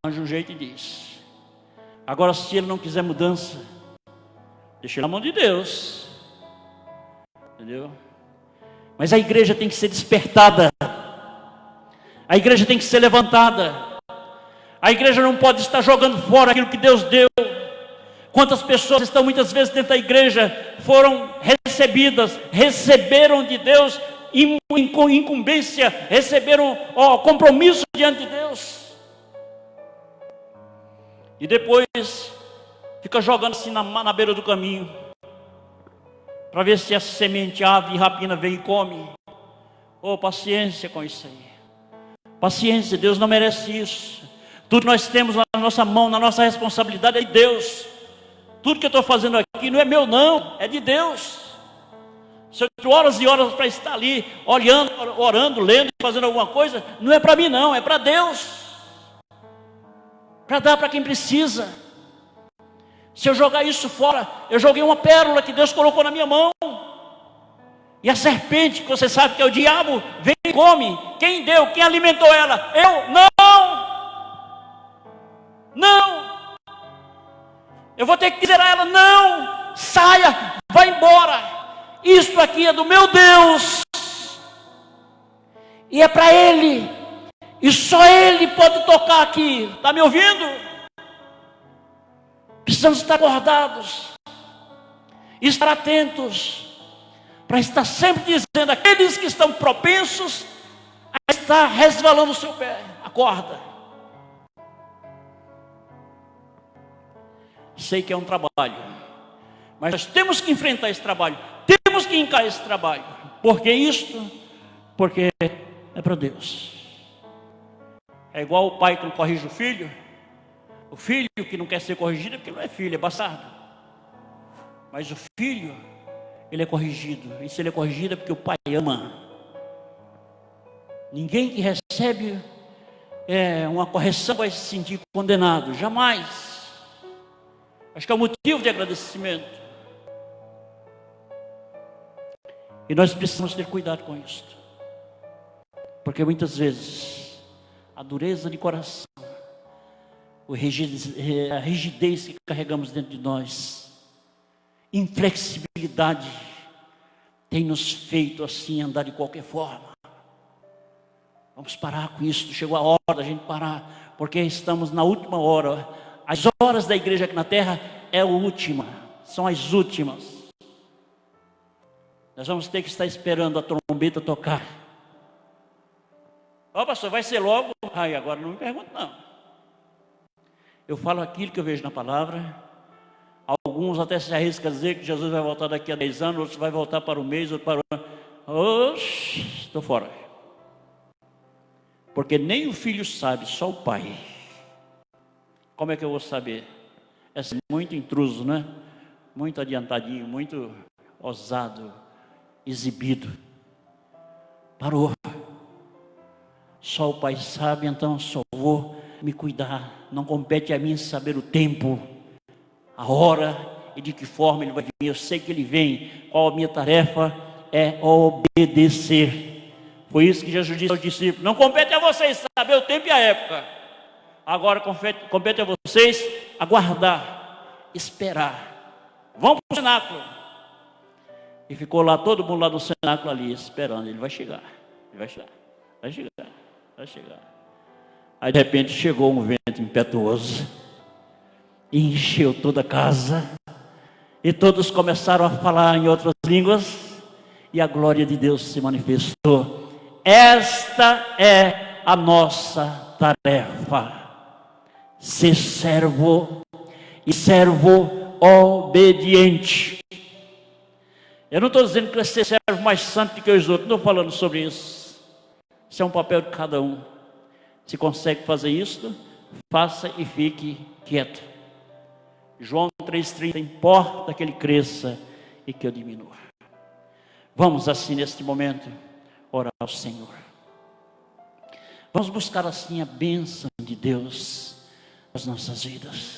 Arranja um jeito e diz. Agora, se ele não quiser mudança, deixa ele na mão de Deus. Entendeu? Mas a igreja tem que ser despertada. A igreja tem que ser levantada. A igreja não pode estar jogando fora aquilo que Deus deu. Quantas pessoas estão muitas vezes dentro da igreja, foram receberam de Deus incumbência, receberam compromisso diante de Deus. E depois fica jogando assim na beira do caminho, para ver se a semente, ave e rapina vem e come. Paciência com isso aí. Paciência, Deus não merece isso. Tudo que nós temos na nossa mão, na nossa responsabilidade é de Deus. Tudo que eu estou fazendo aqui não é meu não, é de Deus. Se eu tenho horas e horas para estar ali, olhando, orando, lendo, fazendo alguma coisa, não é para mim não, é para Deus. Para dar para quem precisa. Se eu jogar isso fora, eu joguei uma pérola que Deus colocou na minha mão. E a serpente, que você sabe que é o diabo, vem e come. Quem deu? Quem alimentou ela? Eu? Não! Eu vou ter que dizer a ela: não, saia, vai embora. Isso aqui é do meu Deus. E é para Ele. E só Ele pode tocar aqui. Está me ouvindo? Precisamos estar acordados, estar atentos, para estar sempre dizendo àqueles que estão propensos a estar resvalando o seu pé: acorda. Sei que é um trabalho, mas nós temos que enfrentar esse trabalho, temos que encarar esse trabalho. Por que isto? Porque é para Deus. É igual o pai que corrige o filho. O filho que não quer ser corrigido é porque não é filho, é bastardo. Mas o filho, ele é corrigido. E se ele é corrigido é porque o pai ama. Ninguém que recebe uma correção vai se sentir condenado. Jamais. Acho que é um motivo de agradecimento. E nós precisamos ter cuidado com isso. Porque muitas vezes a dureza de coração, a rigidez que carregamos dentro de nós, inflexibilidade, tem nos feito assim andar de qualquer forma. Vamos parar com isso. Chegou a hora da gente parar, porque estamos na última hora. As horas da igreja aqui na terra é a última, são as últimas. Nós vamos ter que estar esperando a trombeta tocar. Ó, pastor, vai ser logo? Ai, agora não me pergunte não. Eu falo aquilo que eu vejo na palavra. Alguns até se arriscam a dizer que Jesus vai voltar daqui a 10 anos, outros vai voltar para o mês, outros para o ano. Oxi, estou fora. Porque nem o filho sabe, só o pai. Como é que eu vou saber? É muito intruso, né? Muito adiantadinho, muito ousado, exibido. Parou. Só o pai sabe, então só vou me cuidar. Não compete a mim saber o tempo, a hora e de que forma ele vai vir. Eu sei que ele vem. Qual a minha tarefa? É obedecer. Foi isso que Jesus disse aos discípulos. Não compete a vocês saber o tempo e a época. Agora compete a vocês aguardar, esperar. Vão para o cenáculo. E ficou lá todo mundo lá no cenáculo ali esperando. Ele vai chegar, ele vai chegar, vai chegar, vai chegar. Aí de repente chegou um vento impetuoso e encheu toda a casa. E todos começaram a falar em outras línguas. E a glória de Deus se manifestou. Esta é a nossa tarefa. Ser servo e servo obediente. Eu não estou dizendo que você serve mais santo do que os outros. Não estou falando sobre isso. Isso é um papel de cada um. Se consegue fazer isso, faça e fique quieto. João 3,30, importa que ele cresça e que eu diminua. Vamos assim neste momento orar ao Senhor. Vamos buscar assim a bênção de Deus nas nossas vidas.